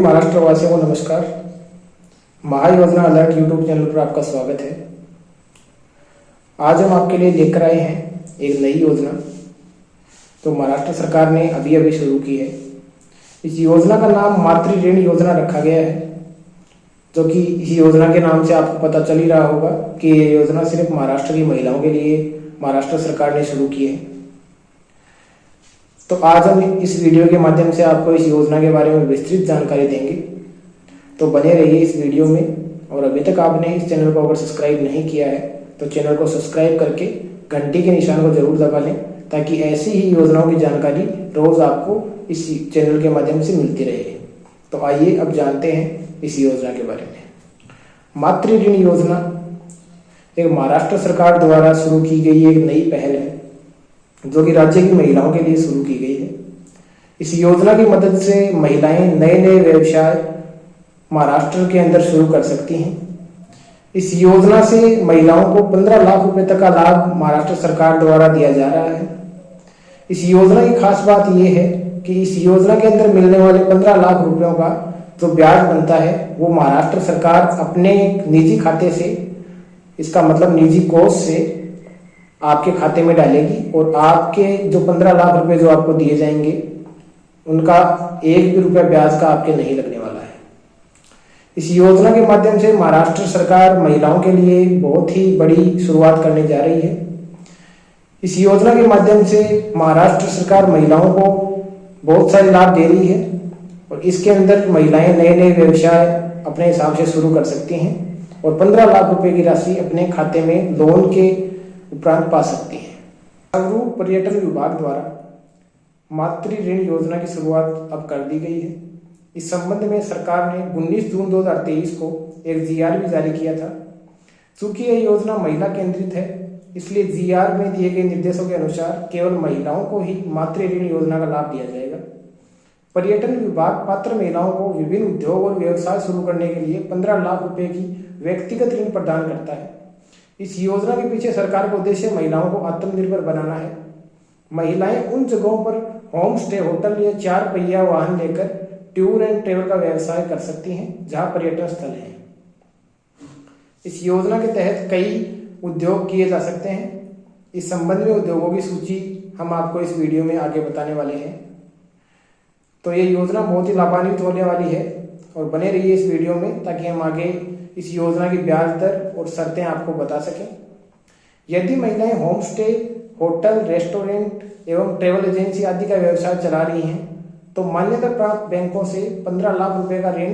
महाराष्ट्र वासियों को नमस्कार। महायोजना अलर्ट यूट्यूब चैनल पर आपका स्वागत है। आज हम आपके लिए लेकर आए हैं एक नई योजना तो महाराष्ट्र सरकार ने अभी अभी शुरू की है। इस योजना का नाम मातृ ऋण योजना रखा गया है, जो कि इस योजना के नाम से आपको पता चल ही रहा होगा कि ये योजना सिर्फ महाराष्ट्र की महिलाओं के लिए महाराष्ट्र सरकार ने शुरू की है। तो आज हम इस वीडियो के माध्यम से आपको इस योजना के बारे में विस्तृत जानकारी देंगे, तो बने रहिए इस वीडियो में। और अभी तक आपने इस चैनल को अगर सब्सक्राइब नहीं किया है तो चैनल को सब्सक्राइब करके घंटी के निशान को जरूर दबा लें, ताकि ऐसी ही योजनाओं की जानकारी रोज आपको इस चैनल के माध्यम से मिलती रहे। तो आइए अब जानते हैं इस योजना के बारे में। मातृ ऋण योजना एक महाराष्ट्र सरकार द्वारा शुरू की गई एक नई पहल है, जो कि राज्य की महिलाओं के लिए शुरू की गई है। इस योजना की मदद से महिलाएं नए नए व्यवसाय महाराष्ट्र के अंदर शुरू कर सकती हैं। इस योजना से महिलाओं को 15 लाख रुपए तक का लाभ महाराष्ट्र सरकार द्वारा दिया जा रहा है। इस योजना की खास बात यह है कि इस योजना के अंदर मिलने वाले 15 लाख रुपयों का जो ब्याज बनता है वो महाराष्ट्र सरकार अपने निजी खाते से, इसका मतलब निजी कोष से आपके खाते में डालेगी, और आपके जो 15 लाख रुपए जो आपको दिए जाएंगे उनका एक भी रुपया ब्याज का आपके नहीं लगने वाला है। इस योजना के माध्यम से महाराष्ट्र सरकार महिलाओं के लिए बहुत ही बड़ी शुरुआत करने जा रही है। इस योजना के माध्यम से महाराष्ट्र सरकार महिलाओं को बहुत सारे लाभ दे रही है, और इसके अंदर महिलाएं नए नए व्यवसाय अपने हिसाब से शुरू कर सकती हैं और 15 लाख रुपए की राशि अपने खाते में लोन के उपरांत पा सकती है। नगरीय पर्यटन विभाग द्वारा मातृ ऋण योजना की शुरुआत अब कर दी गई है। इस संबंध में सरकार ने 19 जून 2023 को एक जीआर भी जारी किया था। चूंकि यह योजना महिला केंद्रित है, इसलिए जीआर में दिए गए निर्देशों के अनुसार केवल महिलाओं को ही मातृ ऋण योजना का लाभ दिया जाएगा। पर्यटन विभाग पात्र महिलाओं को विभिन्न उद्योग और व्यवसाय शुरू करने के लिए 15 लाख रुपए की व्यक्तिगत ऋण प्रदान करता है। इस योजना के पीछे सरकार का उद्देश्य महिलाओं को आत्मनिर्भर बनाना है। महिलाएं उन जगहों पर होम स्टे, होटल या 4 पहिया वाहन लेकर टूर एंड ट्रेवल का व्यवसाय कर सकती हैं, जहां पर्यटन स्थल है। इस योजना के तहत कई उद्योग किए जा सकते हैं। इस संबंध में उद्योगों की सूची हम आपको इस वीडियो में आगे बताने वाले हैं। तो ये योजना बहुत ही लाभान्वित होने वाली है, और बने रहिए इस वीडियो में ताकि हम आगे इस योजना की ब्याज दर और शर्तें आपको बता सकें। यदि महिलाएं होम स्टे, होटल, रेस्टोरेंट एवं ट्रेवल एजेंसी आदि का व्यवसाय चला रही हैं, तो मान्यता प्राप्त बैंकों से 15 लाख रुपए का ऋण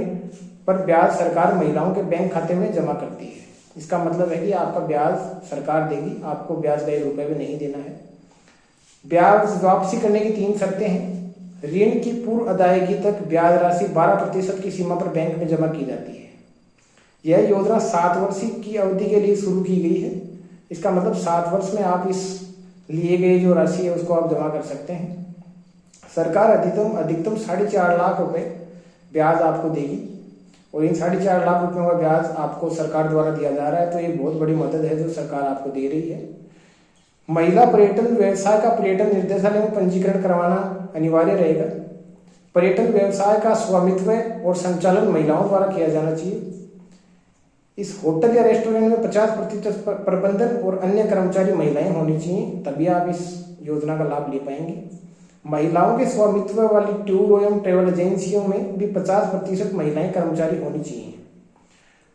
पर ब्याज सरकार महिलाओं के बैंक खाते में जमा करती है। इसका मतलब है कि आपका ब्याज सरकार देगी, आपको ब्याज का 1 रुपये भी नहीं देना है। ब्याज वापसी करने की 3 शर्तें हैं। ऋण की पूर्व अदायगी तक ब्याज राशि 12% की सीमा पर बैंक में जमा की जाती है। यह योजना 7 वर्ष की अवधि के लिए शुरू की गई है। इसका मतलब 7 वर्ष में आप इस लिए गए जो राशि है उसको आप जमा कर सकते हैं। सरकार अधिकतम 4.5 लाख रुपए ब्याज आपको देगी, और इन 4.5 लाख रुपयों का ब्याज आपको सरकार द्वारा दिया जा रहा है। तो ये बहुत बड़ी मदद है जो सरकार आपको दे रही है। महिला पर्यटन व्यवसाय का पर्यटन निर्देशालय में पंजीकरण करवाना अनिवार्य रहेगा। पर्यटन व्यवसाय का स्वामित्व और संचालन महिलाओं द्वारा किया जाना चाहिए। इस होटल या रेस्टोरेंट में 50% प्रबंधन और अन्य कर्मचारी महिलाएं होनी चाहिए, तभी आप इस योजना का लाभ ले पाएंगे। महिलाओं के स्वामित्व वाली टूर एवं ट्रेवल एजेंसियों में भी 50% महिलाएं कर्मचारी होनी चाहिए।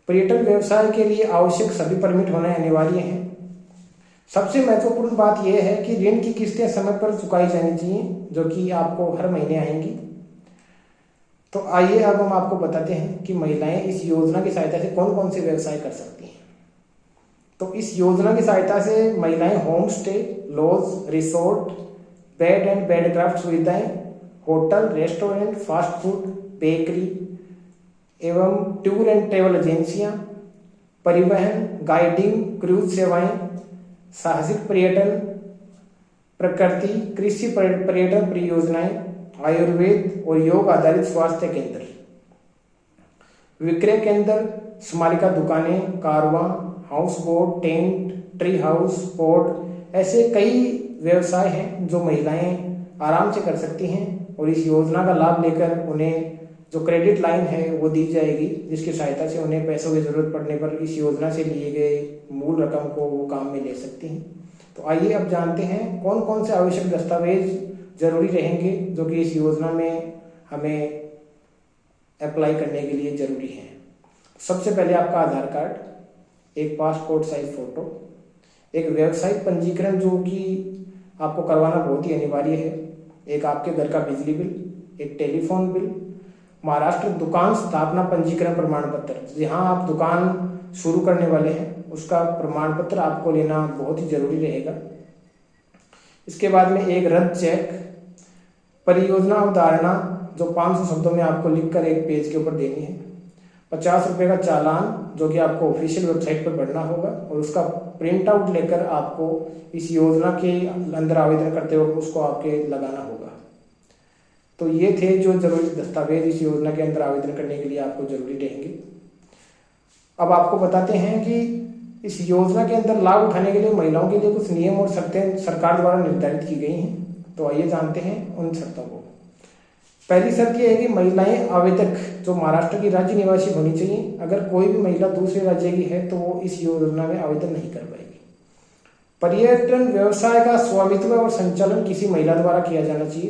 पर्यटन व्यवसाय के लिए आवश्यक सभी परमिट होने अनिवार्य हैं। सबसे महत्वपूर्ण बात यह है कि ऋण की किस्तें समय पर चुकाई जानी चाहिए, जो कि आपको हर महीने आएंगी। तो आइए अब हम आपको बताते हैं कि महिलाएं इस योजना की सहायता से कौन कौन से व्यवसाय कर सकती हैं। तो इस योजना की सहायता से महिलाएं home stay, lodge, resort, bed and breakfast सुविधाएं, hotel, restaurant, fast food, bakery एवं टूर एंड ट्रेवल एजेंसियां, परिवहन, गाइडिंग, क्रूज सेवाएं, साहसिक पर्यटन, प्रकृति, कृषि पर्यटन परियोजनाएं, आयुर्वेद और योग आधारित स्वास्थ्य केंद्र, विक्रय केंद्र, स्मारिका दुकानें, कारवां, house boat, tent, tree house, port, ऐसे कई व्यवसाय हैं जो महिलाएं आराम से कर सकती हैं, और इस योजना का लाभ लेकर उन्हें जो क्रेडिट लाइन है वो दी जाएगी, जिसकी सहायता से उन्हें पैसों की जरूरत पड़ने पर इस योजना से लिए गए मूल रकम को वो काम में ले सकती हैं। तो आइए अब जानते हैं कौन कौन से आवश्यक दस्तावेज जरूरी रहेंगे जो कि इस योजना में हमें अप्लाई करने के लिए जरूरी हैं। सबसे पहले आपका आधार कार्ड, एक पासपोर्ट साइज फोटो, एक व्यावसायिक पंजीकरण जो कि आपको करवाना बहुत ही अनिवार्य है, एक आपके घर का बिजली बिल, एक टेलीफोन बिल, महाराष्ट्र दुकान स्थापना पंजीकरण प्रमाण पत्र, जहां आप दुकान शुरू करने वाले हैं उसका प्रमाण पत्र आपको लेना बहुत ही जरूरी रहेगा। इसके बाद में एक रद्द चेक, परियोजना अवधारणा जो 500 शब्दों में आपको लिखकर एक पेज के ऊपर देनी है, 50 रुपए का चालान जो कि आपको ऑफिशियल वेबसाइट पर भरना होगा और उसका प्रिंट आउट लेकर आपको इस योजना के अंदर आवेदन करते वक्त उसको आपके लगाना होगा। तो ये थे जो जरूरी दस्तावेज इस योजना के अंदर आवेदन करने के लिए आपको जरूरी रहेंगे। अब आपको बताते हैं कि इस योजना के अंदर लाभ उठाने के लिए महिलाओं के लिए कुछ नियम और शर्तें सरकार द्वारा निर्धारित की गई हैं। तो आइए जानते हैं उन शर्तों को। पहली शर्त यह है कि महिलाएं आवेदक जो महाराष्ट्र की राज्य निवासी होनी चाहिए। अगर कोई भी महिला दूसरे राज्य की है तो वो इस योजना में आवेदन नहीं कर पाएगी। पर्यटन व्यवसाय का स्वामित्व और संचालन किसी महिला द्वारा किया जाना चाहिए।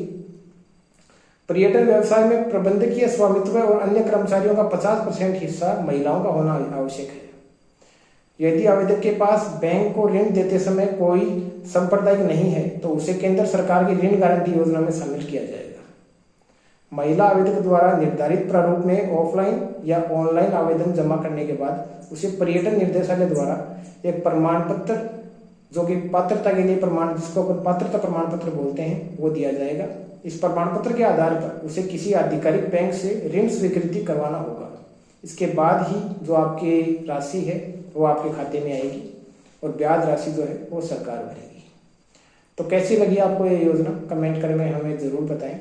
पर्यटन व्यवसाय में प्रबंधकीय स्वामित्व और अन्य कर्मचारियों का 50% हिस्सा महिलाओं का होना आवश्यक है। यदि आवेदक के पास बैंक को ऋण देते समय कोई सांप्रदायिक नहीं है तो उसे केंद्र सरकार की ऋण गारंटी योजना में शामिल किया जाएगा। महिला आवेदक द्वारा निर्धारित प्रारूप में ऑफलाइन या ऑनलाइन आवेदन जमा करने के बाद उसे पर्यटन निर्देशालय द्वारा एक प्रमाण पत्र जो कि पात्रता के लिए प्रमाण, जिसको अपन पात्रता प्रमाण पत्र बोलते हैं, वो दिया जाएगा। इस प्रमाण पत्र के आधार पर उसे किसी आधिकारिक बैंक से ऋण स्वीकृति करवाना होगा। इसके बाद ही जो आपकी राशि है वो आपके खाते में आएगी और ब्याज राशि जो है वो सरकार भरेगी। तो कैसी लगी आपको ये योजना, कमेंट करके हमें जरूर बताएं।